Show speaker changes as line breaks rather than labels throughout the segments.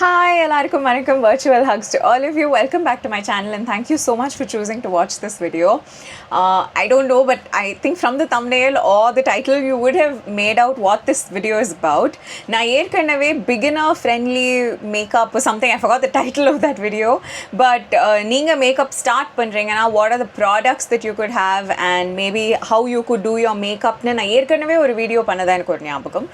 Hi, எல்லாருக்கும் வணக்கம். Virtual hugs to all of you. Welcome back to my channel and thank you so much for choosing to watch this video. I don't know, but I think from the thumbnail or the title you would have made out what this video is about. நான் ஏற்கனவே beginner friendly makeup or something, I forgot the title of that video, but நீங்க makeup start பண்றீங்கன்னா what are the products that you could have and maybe how you could do your makeup னு நான் ஏற்கனவே ஒரு video பண்ணதா எனக்கு ஒரு ஞாபகம்.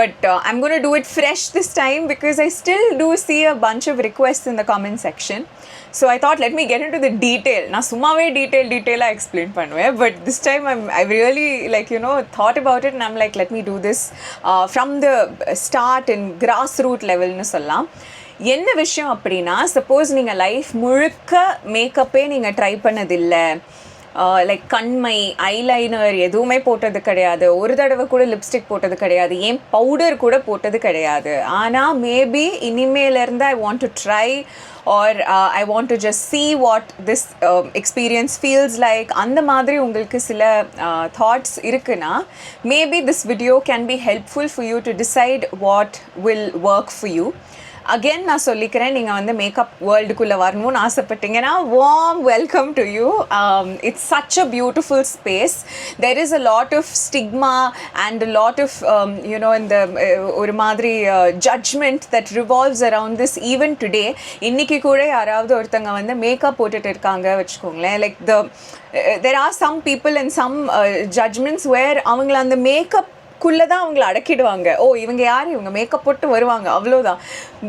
But I'm going to do it fresh this time because I still do see a bunch of requests in the comment section. So I thought let me get into the detail. Na sumave detail explain பண்ணுவே, but this time I really thought about it and I'm like let me do this from the start in grassroots level னு சொல்லலாம். என்ன விஷயம் அப்படின்னா, suppose நீங்கள் life முழுக்க மேக்கப்பே நீங்கள் try பண்ணதில்லை, லைக் கண்மை ஐலைனர் எதுவுமே போட்டது கிடையாது, ஒரு தடவை கூட லிப்ஸ்டிக் போட்டது கிடையாது, ஏன் பவுடர் கூட போட்டது கிடையாது, ஆனால் மேபி இனிமேலேருந்து I want to try or I want to just see what this experience feels like, அந்த மாதிரி உங்களுக்கு சில தாட்ஸ் இருக்குன்னா maybe this video can be helpful for you to decide what will work for you. Again நான் சொல்லிக்கிறேன், நீங்கள் வந்து makeup வேர்ல்டுக்குள்ளே வரணும்னு ஆசைப்பட்டீங்கன்னா warm welcome to you. It's such a beautiful space. There is a lot of stigma and a lot of இந்த ஒரு மாதிரி judgement that revolves around this even today. இன்றைக்கி கூட யாராவது ஒருத்தங்க வந்து மேக்கப் போட்டுட்டு இருக்காங்க வச்சுக்கோங்களேன், like there are some people and some judgments where அவங்கள அந்த மேக்கப் குள்ளே தான் அவங்கள அடக்கிடுவாங்க. ஓ இவங்க யார், இவங்க மேக்கப் போட்டு வருவாங்க, அவ்வளோதான்.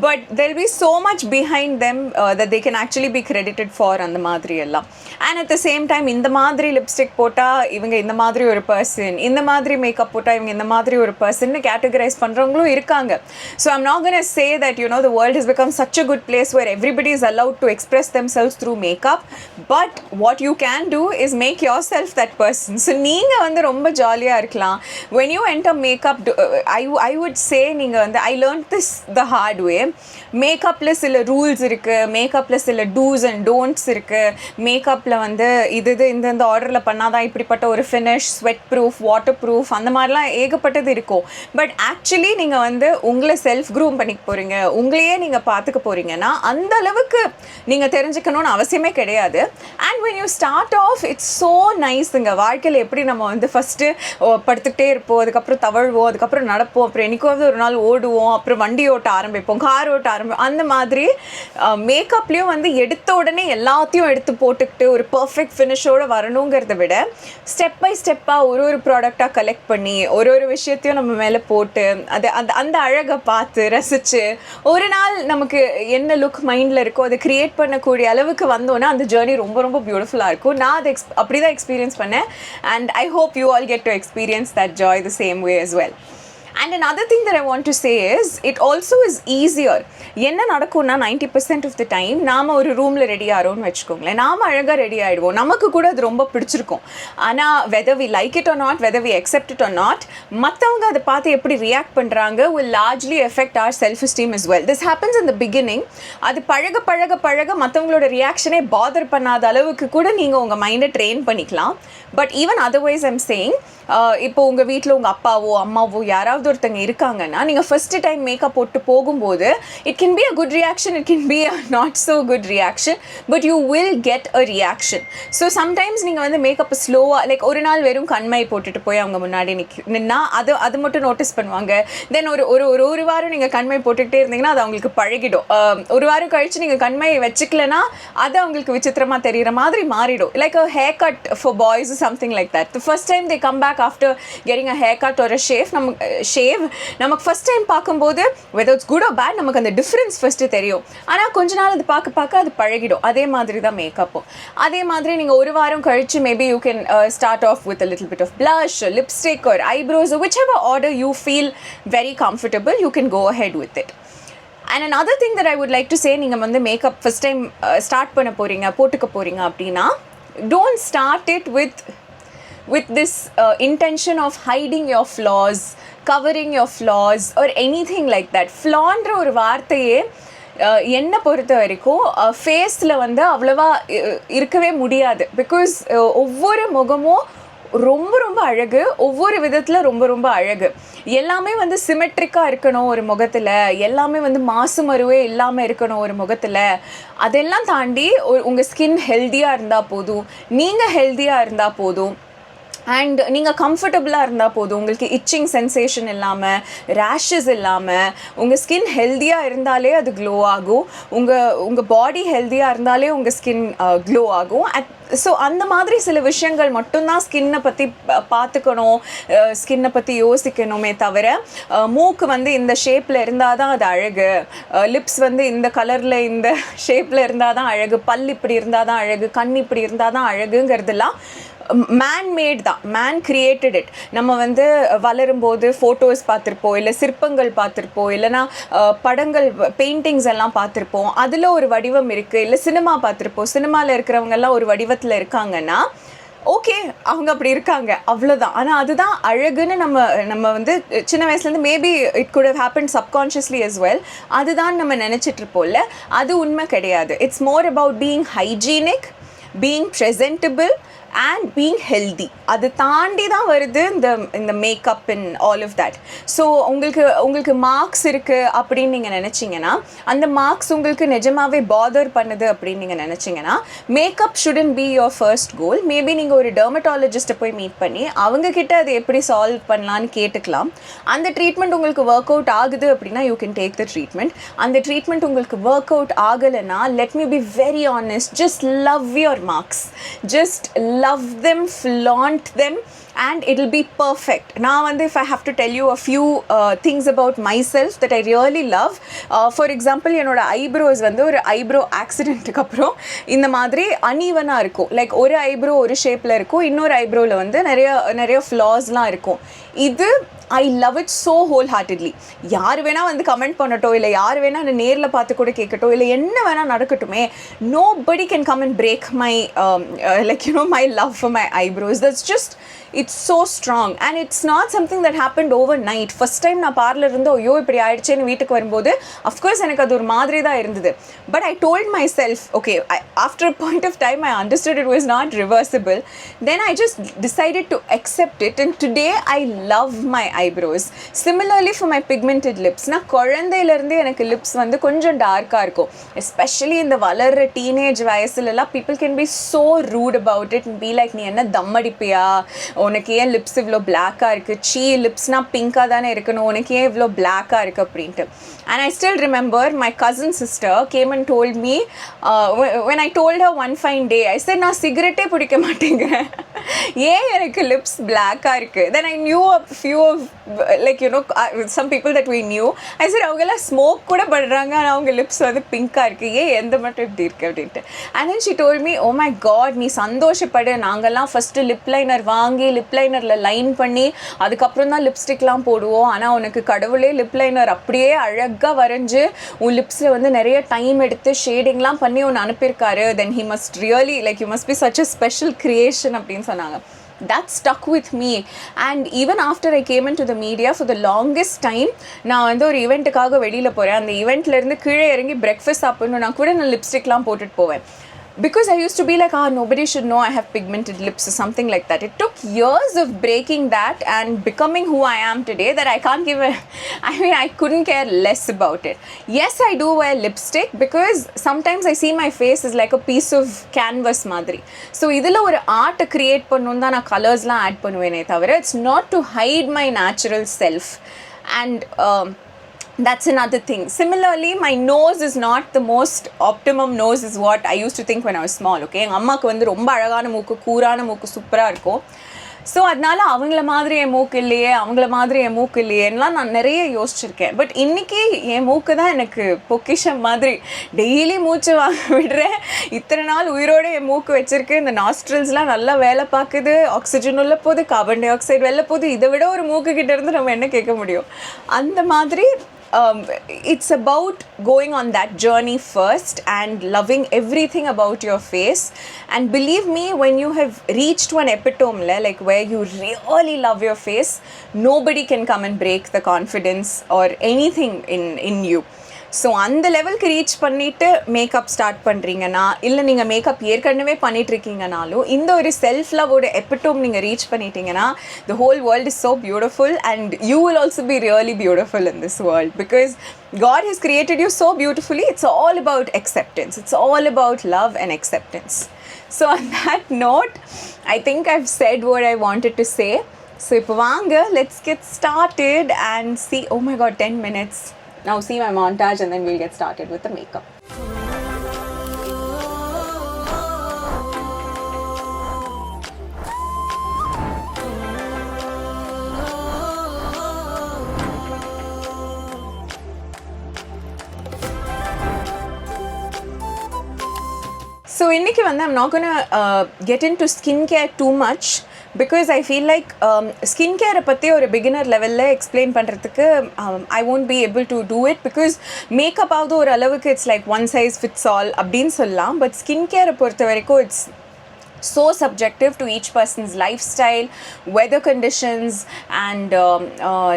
But there be so much behind them that they can actually B credited for அந்த மாதிரி எல்லாம். And at the same time இந்த மாதிரி லிப்ஸ்டிக் போட்டால் இவங்க இந்த மாதிரி ஒரு பர்சன், இந்த மாதிரி மேக்கப் போட்டால் இவங்க இந்த மாதிரி ஒரு பர்சன்னு கேட்டகரைஸ் பண்ணுறவங்களும் இருக்காங்க. So I'm not gonna say that the world has become such a good place where everybody is allowed to express themselves through makeup, but what you can do is make yourself that person. So நீங்கள் வந்து ரொம்ப ஜாலியாக இருக்கலாம். when you makeup I would say நீங்க வந்து I learned this the hard way. மேக்கப்ல சில rules இருக்கு, மேக்கப்ல சில டூஸ் அண்ட் டோன்ட்ஸ் இருக்கு. மேக்கப்ல வந்து இது இந்த ஆர்டர்ல பண்ணாதான் இப்படிப்பட்ட ஒரு finish, sweat proof, water proof, அந்த மாதிரிலாம் ஏகப்பட்டது இருக்கும். பட் ஆக்சுவலி நீங்க வந்து உங்களை செல்ஃப் க்ரூம் பண்ணிக்க போறீங்க, உங்களையே நீங்க பார்த்துக்க போறீங்கன்னா அந்த அளவுக்கு நீங்க தெரிஞ்சுக்கணும்னு அவசியமே கிடையாது. And when you start off it's so nice. வாழ்க்கையில் எப்படி நம்ம வந்து ஃபர்ஸ்ட் படுத்துக்கிட்டே இருப்போம், அதுக்கப்புறம் தவழ்வோம், அதுக்கப்புறம் நடப்போம், அப்புறம் என்னைக்காவது ஒரு நாள் ஓடுவோம், அப்புறம் வண்டி ஓட்ட ஆரம்பிப்போம், கார் ஓட்ட ஆரம்பிப்போம். அந்த மாதிரி மேக்கப்லேயும் வந்து எடுத்த உடனே எல்லாத்தையும் எடுத்து போட்டுக்கிட்டு ஒரு பர்ஃபெக்ட் ஃபினிஷோடு வரணுங்கிறத விட ஸ்டெப் பை ஸ்டெப்பாக ஒரு ப்ராடக்டாக கலெக்ட் பண்ணி ஒரு விஷயத்தையும் நம்ம மேலே போட்டு அந்த அழகை பார்த்து ரசித்து ஒரு நாள் நமக்கு என்ன லுக் மைண்டில் இருக்கோ அதை க்ரியேட் பண்ணக்கூடிய அளவுக்கு வந்தோன்னா அந்த ஜேர்னி ரொம்ப ரொம்ப பியூட்டிஃபுல்லாக இருக்கும். நான் அதை அப்படி தான் எக்ஸ்பீரியன்ஸ் பண்ணேன். And I hope you all get to experience that Joy the same way as well. And another thing that I want to say is it also is easier. என்ன நடக்கும்னா 90% of the time நாம ஒரு ரூமில் ready ஆகிறோம்னு வச்சுக்கோங்களேன், நாம அழகாக ready ஆகிடுவோம், நமக்கு கூட அது ரொம்ப பிடிச்சிருக்கும். ஆனால் whether we like it or not, whether we accept it or not, மற்றவங்க அதை பார்த்து எப்படி ரியாக்ட் பண்ணுறாங்க will largely affect our self-esteem as well. This happens in the beginning. அது பழக மற்றவங்களோட ரியாக்ஷனே பாதர் பண்ணாத அளவுக்கு கூட நீங்கள் உங்கள் மைண்டை ட்ரெயின் பண்ணிக்கலாம். But even otherwise I'm saying, இப்போ உங்கள் வீட்டில் உங்கள் அப்பாவோ அம்மாவோ யாராவது ஒருத்தங்க இருக்காங்கன்னா நீங்கள் ஃபஸ்ட்டு டைம் மேக்கப் போட்டு போகும்போது it can be a good reaction, it can be a not so good reaction, but you will get a reaction. So sometimes நீங்கள் வந்து மேக்கப் ஸ்லோவாக லைக் ஒரு நாள் வெறும் கண்மை போட்டுட்டு போய் அவங்க முன்னாடி நின்னா அது மட்டும் நோட்டீஸ் பண்ணுவாங்க. தென் ஒரு வாரம் நீங்கள் கண்மை போட்டுக்கிட்டே இருந்தீங்கன்னா அது அவங்களுக்கு பழகிடும். ஒரு வாரம் கழித்து நீங்கள் கண்மை வச்சுக்கலன்னா அது அவங்களுக்கு விசித்திரமாக தெரிகிற மாதிரி மாறிடும். Like a hair cut for boys something like that. The first time they come back after getting a haircut or a shave நமக்கு first time பார்க்கும்போது whether it's good or bad நமக்கு அந்த டிஃப்ரென்ஸ் ஃபஸ்ட்டு தெரியும். ஆனால் கொஞ்ச நாள் அது பார்க்க அது பழகிடும். அதே மாதிரி தான் மேக்கப்பும். அதே மாதிரி நீங்கள் ஒரு வாரம் கழிச்சு maybe you can start off with a little bit of blush or lipstick or eyebrows or whichever order you feel very comfortable, you can go ahead with it. And another thing that I would like to say, நீங்கள் வந்து makeup first time start பண்ண போகிறீங்க, போட்டுக்க போகிறீங்க அப்படின்னா don't start it with this intention of hiding your flaws, covering your flaws or anything like that. ஃப்ளான்ற ஒரு வார்த்தையே என்னை பொறுத்த வரைக்கும் ஃபேஸில் வந்து அவ்வளோவா இருக்கவே முடியாது. பிகாஸ் ஒவ்வொரு முகமும் ரொம்ப ரொம்ப அழகு, ஒவ்வொரு விதத்தில் ரொம்ப ரொம்ப அழகு. எல்லாமே வந்து சிமெட்ரிக்காக இருக்கணும் ஒரு முகத்தில், எல்லாமே வந்து மாசு மருவே இல்லாமல் இருக்கணும் ஒரு முகத்தில். அதெல்லாம் தாண்டி உங்கள் ஸ்கின் ஹெல்த்தியாக இருந்தால் போதும், நீங்கள் ஹெல்த்தியாக இருந்தால் போதும், அண்ட் நீங்கள் கம்ஃபர்டபுளாக இருந்தால் போதும். உங்களுக்கு இச்சிங் சென்சேஷன் இல்லாமல், ரேஷஸ் இல்லாமல், உங்கள் ஸ்கின் ஹெல்த்தியாக இருந்தாலே அது க்ளோ ஆகும். உங்கள் பாடி ஹெல்த்தியாக இருந்தாலே உங்கள் ஸ்கின் க்ளோ ஆகும். ஸோ அந்த மாதிரி சில விஷயங்கள் மட்டும்தான் ஸ்கின்னை பற்றி பார்த்துக்கணும், ஸ்கின்னை பற்றி யோசிக்கணுமே தவிர, மூக்கு வந்து இந்த ஷேப்பில் இருந்தால் தான் அது அழகு, லிப்ஸ் வந்து இந்த கலரில் இந்த ஷேப்பில் இருந்தால் தான் அழகு, பல் இப்படி இருந்தால் தான் அழகு, கண் இப்படி இருந்தால் தான் அழகுங்கிறதுலாம் மேன்மேட் தான். Man created it. நம்ம வந்து வளரும்போது ஃபோட்டோஸ் பார்த்துருப்போம், இல்லை சிற்பங்கள் பார்த்துருப்போம், இல்லைனா படங்கள் பெயிண்டிங்ஸ் எல்லாம் பார்த்துருப்போம், அதில் ஒரு வடிவம் இருக்குது. இல்லை சினிமா பார்த்துருப்போம், சினிமாவில் இருக்கிறவங்கெல்லாம் ஒரு வடிவத்தில் இருக்காங்கன்னா ஓகே, அவங்க அப்படி இருக்காங்க, அவ்வளோதான். ஆனால் அதுதான் அழகுன்னு நம்ம வந்து சின்ன வயசுலேருந்து maybe it could have happen subconsciously as well, அதுதான் நம்ம நினச்சிட்ருப்போம்ல. அது உண்மை கிடையாது. It's more about being hygienic, being presentable and being healthy. அது தாண்டி தான் வருது இந்த makeup and all of that. So உங்களுக்கு மார்க்ஸ் இருக்குது அப்படின்னு நீங்கள் நினச்சிங்கன்னா, அந்த மார்க்ஸ் உங்களுக்கு நிஜமாகவே பாதர் பண்ணுது அப்படின்னு நீங்கள் நினச்சிங்கன்னா, makeup shouldn't be your first goal. Maybe நீங்கள் ஒரு டெர்மட்டாலஜிஸ்ட்டை போய் மீட் பண்ணி அவங்கக்கிட்ட அதை எப்படி சால்வ் பண்ணலான்னு கேட்டுக்கலாம். அந்த ட்ரீட்மெண்ட் உங்களுக்கு ஒர்க் அவுட் ஆகுது அப்படின்னா you can take the treatment. அந்த ட்ரீட்மெண்ட் உங்களுக்கு ஒர்க் அவுட் ஆகலைன்னா, let me be very honest, just love your marks, just love them, flaunt them, and it'll be perfect. Now and if I have to tell you a few things about myself that I really love, for example, என்னோட eyebrows வந்து ஒரு eyebrow ஆக்சிடென்ட்டுக்கு அப்புறம் இந்த மாதிரி அன்ஈவனாக இருக்கும். Like ஒரு eyebrow ஒரு ஷேப்பில் இருக்கும், இன்னொரு ஐப்ரோவில் வந்து நிறைய ஃப்ளாஸ்லாம் இருக்கும். இது I love it so whole heartedly. யார் வேணால் வந்து கமெண்ட் பண்ணட்டும், இல்லை யார் வேணால் நேரில் பார்த்து கூட கேட்கட்டும், இல்லை என்ன வேணால் நடக்கட்டுமே, nobody can come and break my my love for my eyebrows. That's just, it's so strong and it's not something that happened overnight. First time நான் பார்லர் இருந்து ஐயோ இப்படி ஆயிடுச்சேன்னு வீட்டுக்கு வரும்போது அஃப்கோர்ஸ் எனக்கு அது ஒரு மாதிரி தான் இருந்தது. But I told myself, okay, after a point of time I understood it was not reversible. Then I just decided to accept it and today I love my eyebrows. Similarly for my pigmented lips, நான் குழந்தையிலேருந்து எனக்கு lips வந்து கொஞ்சம் டார்க்காக இருக்கும். Especially இந்த வளர்கிற teenage வயசுலலாம் people can be so rude about it and be like, நீ என்ன தம் அடிப்பியா, உனக்கு ஏன் லிப்ஸ் இவ்வளோ பிளாக்காக இருக்குது, லிப்ஸ்னால் பிங்காக தானே இருக்கணும், உனக்கு ஏன் இவ்வளோ பிளாக்காக இருக்குது அப்படின்ட்டு. And I still remember my cousin sister game and told me, when I told her one fine day, I said நான் சிகரெட்டே பிடிக்க மாட்டேங்கிறேன், ஏன் எனக்கு லிப்ஸ் பிளாக்காக இருக்குது. Then I knew a few of some people that we knew. I said அவங்கெல்லாம் smoke கூட பண்ணுறாங்க, ஆனால் அவங்க லிப்ஸ் வந்து பிங்காக இருக்குது, ஏன் எந்த மட்டும் இப்படி இருக்குது அப்படின்ட்டு. And then she told me, oh my god, நீ சந்தோஷப்படு, நாங்கள்லாம் ஃபஸ்ட்டு லிப் லைனர் வாங்கி லிப் லைனரில் லைன் பண்ணி அதுக்கப்புறம் தான் லிப்ஸ்டிக்லாம் போடுவோம், ஆனால் உனக்கு கடவுளே லிப் லைனர் அப்படியே அழகாக வரைஞ்சி உன் லிப்ஸில் வந்து நிறைய டைம் எடுத்து ஷேடிங்லாம் பண்ணி ஒன்று அனுப்பியிருக்காரு, then he must really you must be such a special creation அப்படின்னு சொன்னாங்க. That stuck with me. And even after I came into the media, for the longest time, நான் வந்து ஒரு ஈவெண்ட்டுக்காக வெளியில் போகிறேன், அந்த ஈவெண்ட்லேருந்து கீழே இறங்கி பிரேக்ஃபாஸ்ட் சாப்பிடணும், நான் கூட நான் லிப்ஸ்டிக்லாம் போட்டுட்டு போவேன். Because I used to be like, nobody should know I have pigmented lips or something like that. It took years of breaking that and becoming who I am today, that I can't give I couldn't care less about it. Yes, I do wear lipstick because sometimes I see my face is like a piece of canvas madri. So idhula ஒரு art create பண்ணனும் தான் நான் கலர்ஸ்லாம் add பண்ணுவேனே தவிர, it's not to hide my natural self. And that's another thing. Similarly, my nose is not the most optimum nose is what I used to think when I was small. Okay, எங்கள் அம்மாவுக்கு வந்து ரொம்ப அழகான மூக்கு, கூரான மூக்கு, சூப்பராக இருக்கும். So அதனால அவங்கள மாதிரி என் மூக்கு இல்லையே, அவங்கள மாதிரி என் மூக்கு இல்லையேன்னெலாம் நான் நிறைய யோசிச்சிருக்கேன். பட் இன்றைக்கி என் மூக்கு தான் எனக்கு பொக்கிஷம் மாதிரி. டெய்லி மூச்சு வாங்க விடுறேன், இத்தனை நாள் உயிரோடு என் மூக்கு வச்சுருக்கு, இந்த நாஸ்ட்ரல்ஸ்லாம் நல்லா வேலை பார்க்குது, ஆக்சிஜன் உள்ள போகுது, கார்பன் டை ஆக்சைடு வெளில போகுது, இதை விட ஒரு மூக்கு கிட்டே இருந்து நம்ம என்ன கேட்க முடியும். அந்த மாதிரி it's about going on that journey first and loving everything about your face. And believe me, when you have reached one epitome like where you really love your face, nobody can come and break the confidence or anything in you. So அந்த லெவலுக்கு reach பண்ணிவிட்டு makeup start பண்ணுறீங்கன்னா இல்லை நீங்கள் makeup ஏற்கனவே பண்ணிகிட்ருக்கீங்கனாலும் இந்த ஒரு self லவோட epitome நீங்கள் ரீச் பண்ணிட்டீங்கன்னா the whole world is so beautiful and you will also be really beautiful in this world because God has created you so beautifully. It's all about acceptance. It's all about love and acceptance. So on that note, I think I've said what I wanted to say. So இப்போ வாங்க, let's get started and see. Oh my god, 10 minutes. Now see my montage and then we'll get started with the makeup. So இன்னைக்கு வந்து I'm not gonna get into skincare too much because I feel like skincare பற்றி ஒரு beginner லெவலில் explain பண்ணுறதுக்கு I won't be able to do it because makeup ஆகுது ஒரு அளவுக்கு it's like one size fits all அப்படின்னு சொல்லலாம். பட் skincare பொறுத்த வரைக்கும் it's so subjective to each person's lifestyle, weather conditions and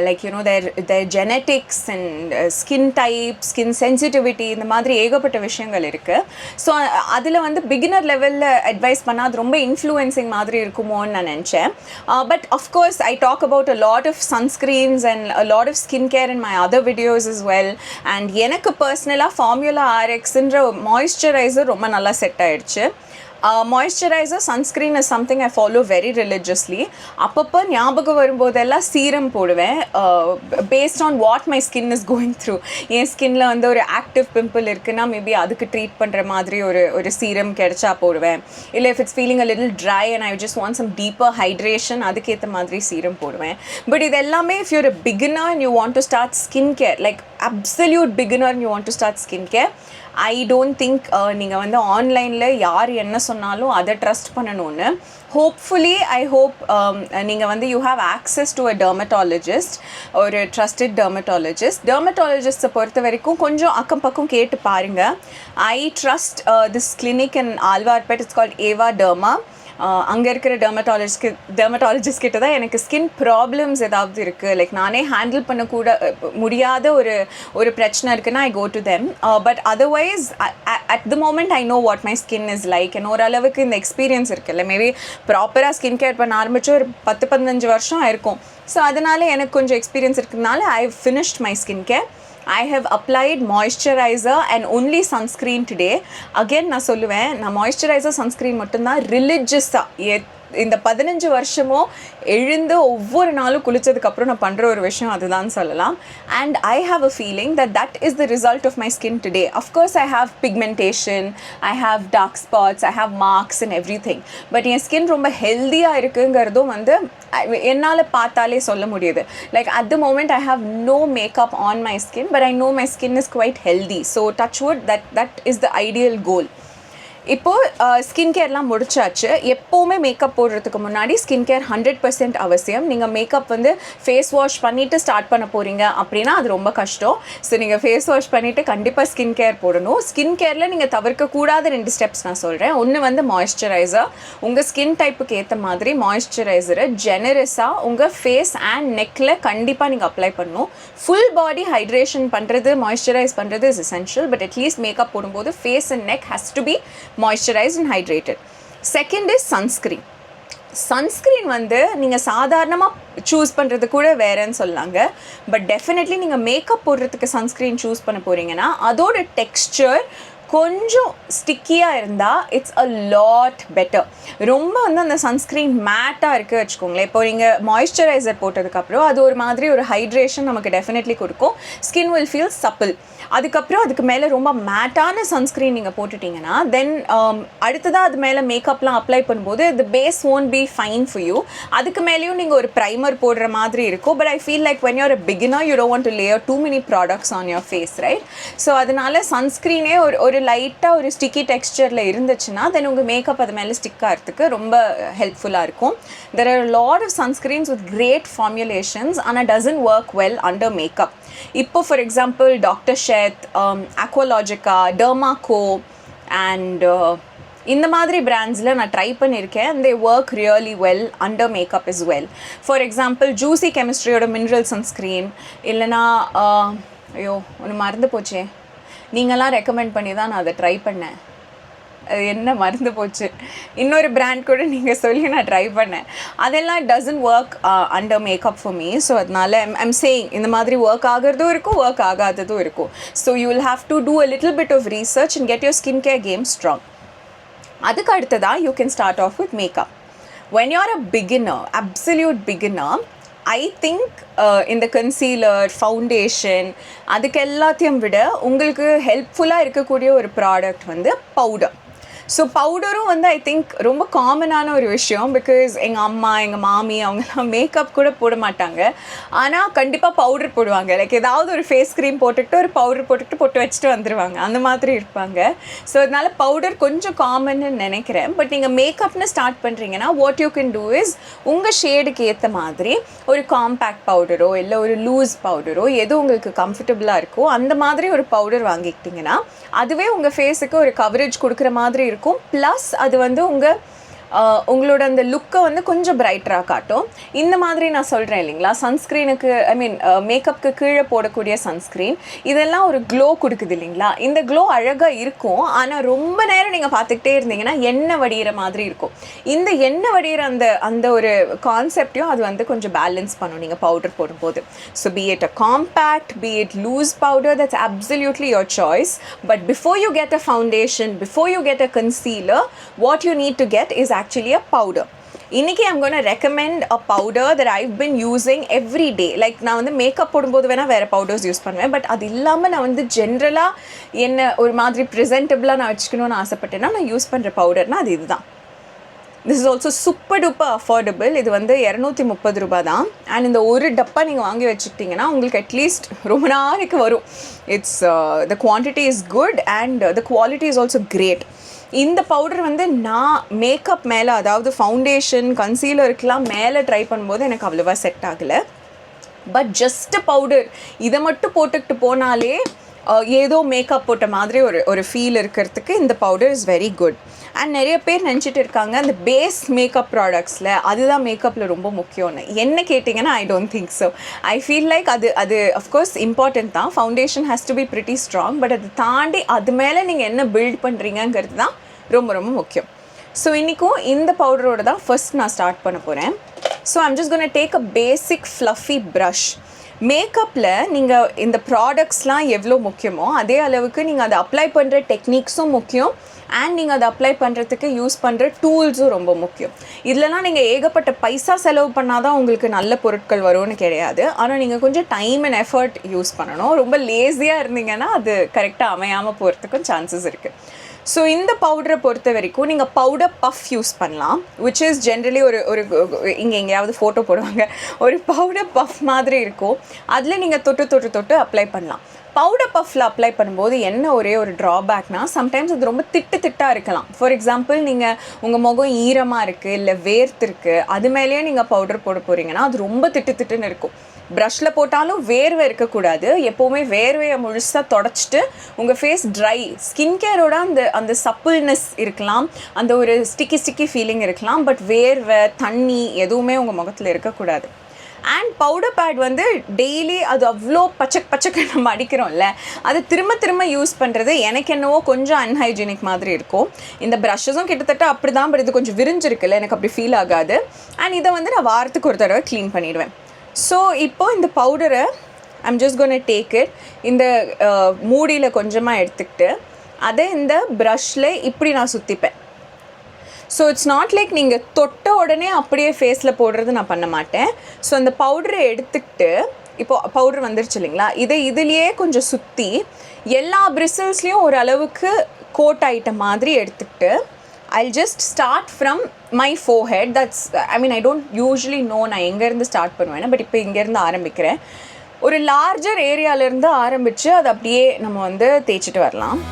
like you know their genetics and skin type, skin sensitivity இந்த மாதிரி ஏகப்பட்ட விஷயங்கள் இருக்குது. ஸோ அதில் வந்து பிகினர் லெவலில் அட்வைஸ் பண்ணால் அது ரொம்ப இன்ஃப்ளூயன்சிங் மாதிரி இருக்குமோன்னு நான் நினச்சேன். But of course I talk about a lot of sunscreens and a lot of skin care in my other videos is well. அண்ட் எனக்கு பர்சனலாக ஃபார்முலா RXன்ற மாய்ஸ்சரைசர் ரொம்ப நல்லா செட் ஆகிடுச்சு. Moisturizer, sunscreen is something I follow very religiously. அப்பப்போ ஞாபகம் வரும்போதெல்லாம் serum போடுவேன் based on what my skin is going through. என் ஸ்கின்ல வந்து ஒரு ஆக்டிவ் பிம்பிள் இருக்குன்னா மேபி அதுக்கு ட்ரீட் பண்ணுற மாதிரி ஒரு சீரம் கிடைச்சா போடுவேன். இல்லை if it's feeling a little dry and I just want some deeper hydration அதுக்கேற்ற மாதிரி சீரம் போடுவேன். பட் இது எல்லாமே if you're a beginner and you want to start skincare, like absolute beginner and you want to start skincare, I don't think நீங்கள் வந்து ஆன்லைனில் யார் என்ன சொன்னாலும் அதை ட்ரஸ்ட் பண்ணணும்னு. ஹோப்ஃபுல்லி ஐ ஹோப் நீங்கள் வந்து you have access to a dermatologist, ஒரு ட்ரஸ்டட் டெர்மட்டாலஜிஸ்ட்டை பொறுத்த வரைக்கும் கொஞ்சம் அக்கம் பக்கம் கேட்டு பாருங்கள். I trust this clinic in Alwarpet. It's called Eva derma. அங்கே இருக்கிற டெர்மட்டாலஜிஸ்ட் கிட்ட தான் எனக்கு ஸ்கின் ப்ராப்ளம்ஸ் ஏதாவது இருக்குது, லைக் நானே ஹேண்டில் பண்ணக்கூட முடியாத ஒரு பிரச்சனை இருக்குன்னா I go to them. But otherwise at the moment I know what my skin is like. என்ன ஓரளவுக்கு இந்த எக்ஸ்பீரியன்ஸ் இருக்குல்ல, மேபி ப்ராப்பராக ஸ்கின் கேர் பண்ண ஆரம்பிச்சு ஒரு 10-15 வருஷம் ஆயிருக்கும். ஸோ அதனால் எனக்கு கொஞ்சம் எக்ஸ்பீரியன்ஸ் இருக்கிறதுனால I have finished my skin care. I have applied moisturizer and only sunscreen today. Again நான் சொல்லுவேன், நான் moisturizer sunscreen மட்டும்தான் ரிலிஜியஸாக இந்த 15 வருஷமும் எழுந்து ஒவ்வொரு நாளும் குளித்ததுக்கப்புறம் நான் பண்ணுற ஒரு விஷயம் அதுதான் சொல்லலாம். And I have a feeling that is the result of my skin today. Of course I have pigmentation, I have dark spots, I have marks and everything. But N skin ரொம்ப ஹெல்த்தியாக இருக்குங்கிறதும் வந்து என்னால் பார்த்தாலே சொல்ல முடியுது. Like at the moment I have no makeup on my skin but I know my skin is quite healthy. So touch wood, that is the ideal goal. இப்போது skin கேர்லாம் முடிச்சாச்சு. எப்போவுமே மேக்கப் போடுறதுக்கு முன்னாடி ஸ்கின் கேர் 100% அவசியம். நீங்கள் makeup வந்து face wash பண்ணிவிட்டு start பண்ண போகிறீங்க அப்படின்னா அது ரொம்ப கஷ்டம். ஸோ நீங்கள் ஃபேஸ் வாஷ் பண்ணிவிட்டு கண்டிப்பாக ஸ்கின் கேர் போடணும். ஸ்கின் கேரில் நீங்கள் தவிர்க்கக்கூடாத 2 ஸ்டெப்ஸ் நான் சொல்கிறேன். ஒன்று வந்து மாய்ஸ்சரைசர். உங்கள் ஸ்கின் டைப்புக்கு ஏற்ற மாதிரி மாய்ஸ்சரைசரை ஜெனரஸாக உங்கள் ஃபேஸ் அண்ட் நெக்கில் கண்டிப்பாக நீங்கள் அப்ளை பண்ணணும். ஃபுல் பாடி ஹைட்ரேஷன் பண்ணுறது, மாய்ஸ்சரைஸ் பண்ணுறது is essential. But at least makeup போடும்போது face and neck has to be moisturized and hydrated. Second is sunscreen. Sunscreen வந்து நீங்கள் சாதாரணமாக சூஸ் பண்ணுறது கூட வேறேன்னு சொல்லாங்க. பட் டெஃபினெட்லி நீங்கள் மேக்கப் போடுறதுக்கு சன்ஸ்க்ரீன் சூஸ் பண்ண போகிறீங்கன்னா அதோட டெக்ஸ்சர் கொஞ்சம் ஸ்டிக்கியாக இருந்தால் இட்ஸ் அ லாட் பெட்டர். ரொம்ப வந்து அந்த சன்ஸ்க்ரீன் மேட்டாக இருக்குது வச்சுக்கோங்களேன். இப்போ நீங்கள் மாய்ஸ்சரைசர் போட்டதுக்கப்புறம் அது ஒரு மாதிரி ஒரு ஹைட்ரேஷன் நமக்கு டெஃபினெட்லி கொடுக்கும். Skin will feel supple. அதுக்கப்புறம் அதுக்கு மேலே ரொம்ப மேட்டான சன்ஸ்க்ரீன் நீங்கள் போட்டுட்டிங்கன்னா தென் அடுத்ததாக அது மேலே மேக்கப்லாம் அப்ளை பண்ணும்போது the base won't be fine for you. அதுக்கு மேலேயும் நீங்கள் ஒரு ப்ரைமர் போடுற மாதிரி இருக்கும். But I feel like when you're a beginner you don't want to layer too many products on your face, right? So அதனால சன்ஸ்க்ரீனே ஒரு லைட்டாக ஒரு ஸ்டிக்கி டெக்ஸ்சரில் இருந்துச்சுன்னா தென் உங்கள் மேக்கப் அது மேலே ஸ்டிக் ஆகிறதுக்கு ரொம்ப ஹெல்ப்ஃபுல்லாக இருக்கும். There are a lot of sunscreens with great formulations and it doesn't work well under makeup. இப்போ ஃபார் எக்ஸாம்பிள் டாக்டர் ஷெத், அக்வாலாஜிக்கா, டெர்மாகோ அண்ட் இந்த மாதிரி பிராண்ட்ஸில் நான் ட்ரை பண்ணியிருக்கேன். and they work really well under makeup as well. For example juicy கெமிஸ்ட்ரியோட mineral sunscreen, இல்லைனா ஐயோ ஒன்று மறந்து போச்சே, நீங்களாம் ரெக்கமெண்ட் பண்ணி தான் நான் அதை ட்ரை பண்ணேன். அது என்ன மறந்து போச்சு, இன்னொரு பிராண்ட் கூட நீங்கள் சொல்லி நான் ட்ரை பண்ணேன். அதெல்லாம் doesn't work under makeup for me. So அதனால ஐம் சேயிங் இந்த மாதிரி ஒர்க் ஆகிறதும் இருக்கும், ஒர்க் ஆகாததும் இருக்கும். So you will have to do a little bit of research and get your skin care game strong. அதுக்கு அடுத்ததாக you can start off with makeup. When you are a beginner, absolute beginner, I think இந்த concealer, foundation, அதுக்கு எல்லாத்தையும் விட உங்களுக்கு ஹெல்ப்ஃபுல்லாக இருக்கக்கூடிய ஒரு ப்ராடக்ட் வந்து பவுடர். ஸோ பவுடரும் வந்து ஐ திங்க் ரொம்ப காமனான ஒரு விஷயம். பிகாஸ் எங்கள் அம்மா, எங்கள் மாமி அவங்கெல்லாம் மேக்கப் கூட போட மாட்டாங்க, ஆனால் கண்டிப்பாக பவுடர் போடுவாங்க. லைக் ஏதாவது ஒரு ஃபேஸ் க்ரீம் போட்டுக்கிட்டு ஒரு பவுடர் போட்டுக்கிட்டு பொட்டு வச்சுட்டு வந்துடுவாங்க, அந்த மாதிரி இருப்பாங்க. ஸோ அதனால பவுடர் கொஞ்சம் காமன்னு நினைக்கிறேன். பட் நீங்கள் மேக்கப்னு ஸ்டார்ட் பண்ணுறீங்கன்னா what you can two is உங்கள் ஷேடுக்கு ஏற்ற மாதிரி ஒரு காம்பேக்ட் பவுடரோ இல்லை ஒரு லூஸ் பவுடரோ எது உங்களுக்கு கம்ஃபர்டபுளாக இருக்கோ அந்த மாதிரி ஒரு பவுடர் வாங்கிக்கிட்டிங்கன்னா அதுவே உங்கள் ஃபேஸுக்கு ஒரு கவரேஜ் கொடுக்குற மாதிரி இருக்கும். ப்ளஸ் அது வந்து உங்களோட அந்த லுக்கை வந்து கொஞ்சம் பிரைட்டராக காட்டும். இந்த மாதிரி நான் சொல்கிறேன் இல்லைங்களா, சன்ஸ்க்ரீனுக்கு ஐ மீன் மேக்கப்புக்கு கீழே போடக்கூடிய சன்ஸ்க்ரீன் இதெல்லாம் ஒரு க்ளோ கொடுக்குது இல்லைங்களா. இந்த க்ளோ அழகாக இருக்கும், ஆனால் ரொம்ப நேரம் நீங்கள் பார்த்துக்கிட்டே இருந்தீங்கன்னா எண்ணெய் வடிகிற மாதிரி இருக்கும். இந்த எண்ணெய் வடிகிற அந்த ஒரு கான்செப்டையும் அது வந்து கொஞ்சம் பேலன்ஸ் பண்ணும் நீங்கள் பவுடர் போடும்போது. So be it a compact, be it loose powder, that's absolutely your choice. But before you get a foundation, before you get a concealer, what you need to get is actually a powder. இன்னைக்கு I'm going to recommend a powder that I've been using every day. Like நான் வந்து makeup போடும்போது வேணால் வேறு powders use பண்ணுவேன், but அது இல்லாமல் நான் வந்து ஜென்ரலாக என்ன ஒரு மாதிரி ப்ரெசென்டபிளாக நான் வச்சுக்கணும்னு ஆசைப்பட்டேன்னா நான் யூஸ் பண்ணுற பவுடர்னால் அது இதுதான். This is also super duper affordable. இது வந்து 230 ரூபா தான். அண்ட் இந்த ஒரு டப்பா நீங்கள் வாங்கி வச்சுக்கிட்டிங்கன்னா உங்களுக்கு அட்லீஸ்ட் ரொம்ப நாளைக்கு வரும். It's the quantity is good and the quality is also great. இந்த பவுடர் வந்து நான் மேக்கப் மேலே, அதாவது ஃபவுண்டேஷன், கன்சீலருக்கெலாம் மேலே ட்ரை பண்ணும்போது எனக்கு அவ்வளோவா செட் ஆகலை. பட் ஜஸ்ட் பவுடர் இதை மட்டும் போட்டுக்கிட்டு போனாலே ஏதோ மேக்கப் போட்ட மாதிரி ஒரு ஃபீல் இருக்கிறதுக்கு இந்த powder is very good. And நிறைய பேர் நினச்சிட்டு இருக்காங்க அந்த பேஸ் மேக்கப் ப்ராடக்ட்ஸில் அதுதான் மேக்கப்பில் ரொம்ப முக்கியம்னு. என்ன கேட்டிங்கன்னா I don't think so. I feel like அது அஃப்கோர்ஸ் இம்பார்ட்டன்ட் தான், foundation has to be pretty strong. But அது தாண்டி அது மேலே நீங்கள் என்ன பில்ட் பண்ணுறீங்கிறது தான் ரொம்ப ரொம்ப முக்கியம். ஸோ இன்றைக்கும் இந்த பவுடரோடு தான் ஃபர்ஸ்ட் நான் ஸ்டார்ட் பண்ண போகிறேன். So I'm just gonna take a basic fluffy brush. மேக்கப்பில் நீங்கள் இந்த ப்ராடக்ட்ஸ்லாம் எவ்வளோ முக்கியமோ அதே அளவுக்கு நீங்கள் அதை அப்ளை பண்ணுற டெக்னிக்ஸும் முக்கியம். அண்ட் நீங்கள் அதை அப்ளை பண்ணுறதுக்கு யூஸ் பண்ணுற டூல்ஸும் ரொம்ப முக்கியம். இதுலலாம் நீங்கள் ஏகப்பட்ட பைசா செலவு பண்ணால் தான் உங்களுக்கு நல்ல பொருட்கள் வரும்னு கிடையாது. ஆனால் நீங்கள் கொஞ்சம் டைம் அண்ட் எஃபர்ட் யூஸ் பண்ணணும். ரொம்ப லேசியாக இருந்தீங்கன்னா அது கரெக்டாக அமையாமல் போகிறதுக்கும் சான்சஸ் இருக்குது. ஸோ இந்த பவுடரை பொறுத்த வரைக்கும் நீங்கள் பவுடர் பஃப் யூஸ் பண்ணலாம், விச் இஸ் ஜென்ரலி ஒரு இங்கே எங்கேயாவது ஃபோட்டோ போடுவாங்க, ஒரு பவுடர் பஃப் மாதிரி இருக்கும். அதில் நீங்கள் தொட்டு அப்ளை பண்ணலாம். பவுடர் பஃப்பில் அப்ளை பண்ணும்போது என்ன ஒரே ஒரு ட்ராபேக்னால் சம்டைம்ஸ் அது ரொம்ப திட்டாக இருக்கலாம். ஃபார் எக்ஸாம்பிள் நீங்கள் உங்கள் முகம் ஈரமாக இருக்குது இல்லை வேர்த்து அது மேலேயே நீங்கள் பவுடர் போட போகிறீங்கன்னா அது ரொம்ப திட்டுன்னு இருக்கும். ப்ரஷில் போட்டாலும் வேர்வை இருக்கக்கூடாது. எப்போவுமே வேர்வையை முழுசாக தொடச்சிட்டு உங்கள் ஃபேஸ் ட்ரை, ஸ்கின் கேரோட அந்த சப்பிள்னஸ் இருக்கலாம், அந்த ஒரு ஸ்டிக்கி ஃபீலிங் இருக்கலாம். பட் வேர்வை, தண்ணி எதுவுமே உங்கள் முகத்தில் இருக்கக்கூடாது. அண்ட் பவுடர் பேட் வந்து டெய்லி அது அவ்வளோ பச்சை நம்ம அடிக்கிறோம்ல, அது திரும்ப யூஸ் பண்ணுறது எனக்கு என்னவோ கொஞ்சம் அன்ஹைஜீனிக் மாதிரி இருக்கும். இந்த ப்ரஷஸும் கிட்டத்தட்ட அப்படி தான், பட் இது கொஞ்சம் விரிஞ்சிருக்குல்ல, எனக்கு அப்படி ஃபீல் ஆகாது. அண்ட் இதை வந்து நான் வாரத்துக்கு ஒரு தடவை க்ளீன் பண்ணிடுவேன். ஸோ இப்போது இந்த பவுடரை I'm just gonna take it, இந்த மூடியில் கொஞ்சமாக எடுத்துக்கிட்டு அதை இந்த ப்ரஷில் இப்படி நான் சுற்றிப்பேன். ஸோ இட்ஸ் நாட் லைக் நீங்கள் தொட்ட உடனே அப்படியே ஃபேஸில் போடுறது நான் பண்ண மாட்டேன். ஸோ அந்த பவுடரை எடுத்துக்கிட்டு இப்போது பவுடர் வந்துருச்சு இல்லைங்களா, இதை இதுலேயே கொஞ்சம் சுற்றி எல்லா பிரிசில்ஸ்லேயும் ஓரளவுக்கு கோட் ஆகிட்ட மாதிரி எடுத்துக்கிட்டு I'll just start from my forehead. That's, I mean, I don't usually know நான் எங்கேருந்து ஸ்டார்ட் பண்ணுவேன், பட் இப்போ இங்கேருந்து ஆரம்பிக்கிறேன். ஒரு லார்ஜர் ஏரியாவிலேருந்து ஆரம்பித்து அதை அப்படியே நம்ம வந்து தேய்ச்சிட்டு வரலாம்.